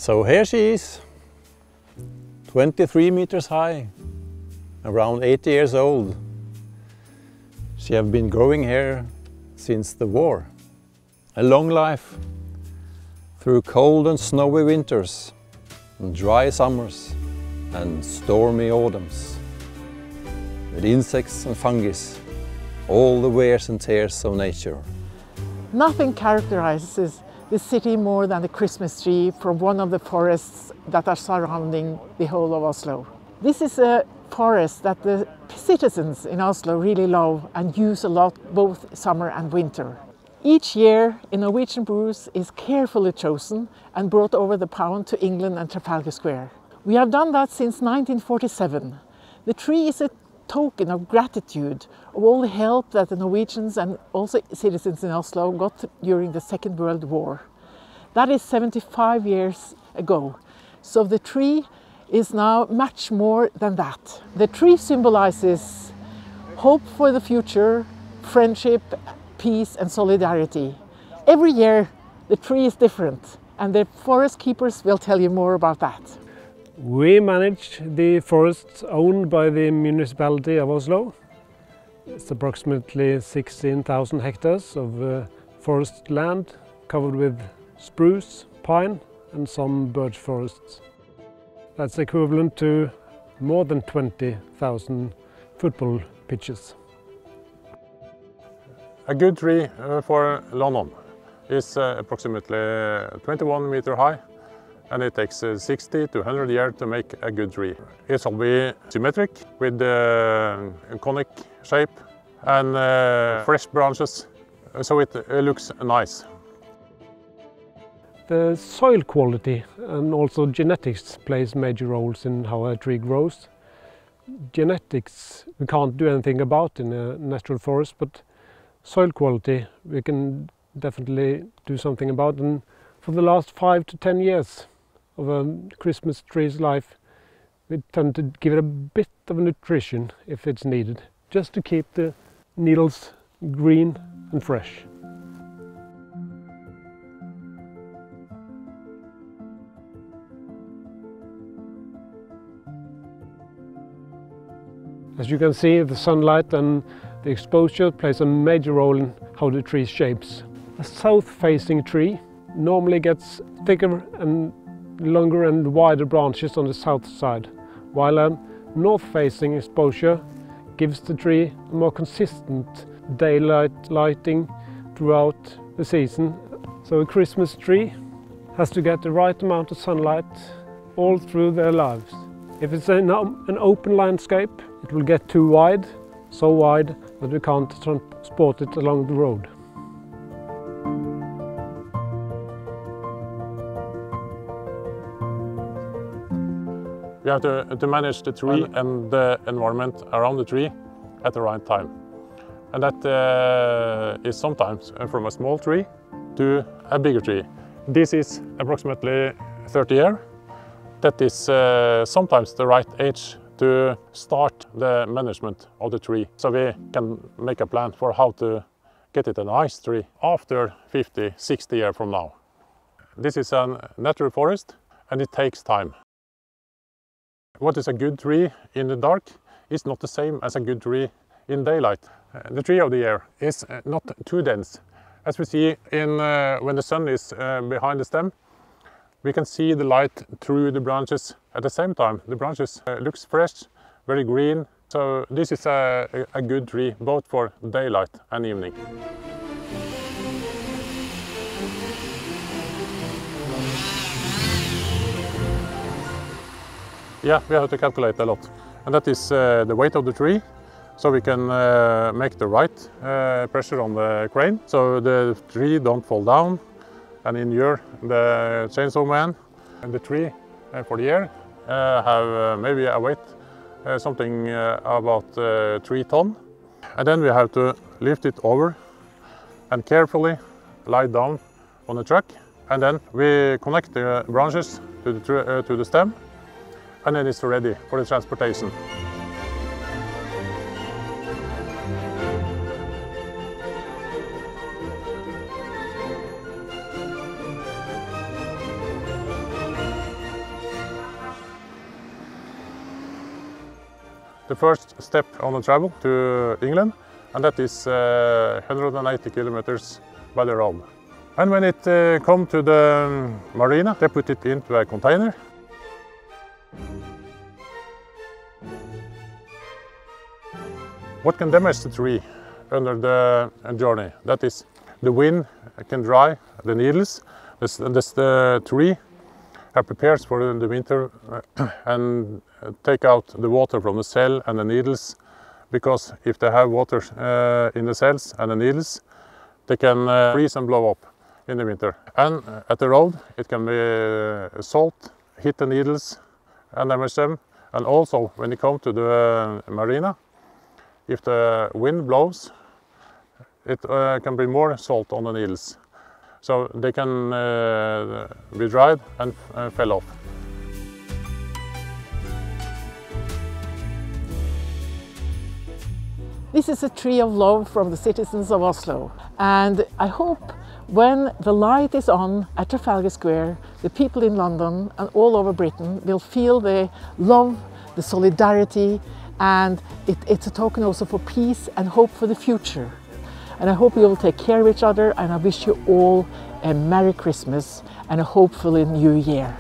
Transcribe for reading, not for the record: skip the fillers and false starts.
So here she is, 23 meters high, around 80 years old. She has been growing here since the war. A long life, through cold and snowy winters, and dry summers, and stormy autumns, with insects and fungus, all the wears and tears of nature. Nothing characterizes the city more than the Christmas tree from one of the forests that are surrounding the whole of Oslo. This is a forest that the citizens in Oslo really love and use a lot, both summer and winter. Each year, a Norwegian spruce is carefully chosen and brought over the pond to England and Trafalgar Square. We have done that since 1947. The tree is a token of gratitude of all the help that the Norwegians and also citizens in Oslo got during the Second World War. That is 75 years ago. So the tree is now much more than that. The tree symbolizes hope for the future, friendship, peace and solidarity. Every year the tree is different, and the forest keepers will tell you more about that. We manage the forests owned by the municipality of Oslo. It's approximately 16,000 hectares of forest land covered with spruce, pine and some birch forests. That's equivalent to more than 20,000 football pitches. A good tree for London is approximately 21 meters high, and it takes 60 to 100 years to make a good tree. It shall be symmetric with a conic shape and fresh branches, so it looks nice. The soil quality and also genetics plays major roles in how a tree grows. Genetics we can't do anything about in a natural forest, but soil quality we can definitely do something about. And for the last 5 to 10 years of a Christmas tree's life, we tend to give it a bit of nutrition if it's needed, just to keep the needles green and fresh. As you can see, the sunlight and the exposure plays a major role in how the tree shapes. A south-facing tree normally gets thicker and longer and wider branches on the south side, while a north-facing exposure gives the tree a more consistent daylight lighting throughout the season. So a Christmas tree has to get the right amount of sunlight all through their lives. If it's an open landscape, it will get too wide, so wide that we can't transport it along the road. We have to manage the tree and the environment around the tree at the right time. And that is sometimes from a small tree to a bigger tree. This is approximately 30 years. That is sometimes the right age to start the management of the tree, so we can make a plan for how to get it a nice tree after 50, 60 years from now. This is a natural forest and it takes time. What is a good tree in the dark is not the same as a good tree in daylight. The tree of the year is not too dense. As we see when the sun is behind the stem, we can see the light through the branches. At the same time, the branches looks fresh, very green. So this is a good tree, both for daylight and evening. Yeah, we have to calculate a lot. And that is the weight of the tree. So we can make the right pressure on the crane, so the tree don't fall down and injure the chainsaw man. And the tree for the year have maybe a weight something about 3 tons. And then we have to lift it over and carefully lie down on the truck. And then we connect the branches to the stem, and then it's ready for the transportation. the first step on the travel to England, and that is 180 kilometers by the road. And when it comes to the marina, they put it into a container. What can damage the tree under the journey? That is, the wind can dry the needles. The tree prepares for the winter and take out the water from the cell and the needles, because if they have water in the cells and the needles, they can freeze and blow up in the winter. And at the road, it can be salt, hit the needles and damage them. And also, when you come to the marina, if the wind blows, it can be more salt on the needles. So they can be dried and fell off. This is a tree of love from the citizens of Oslo, and I hope when the light is on at Trafalgar Square, the people in London and all over Britain will feel the love, the solidarity, and it's a token also for peace and hope for the future. And I hope you will take care of each other, and I wish you all a Merry Christmas and a hopeful New Year.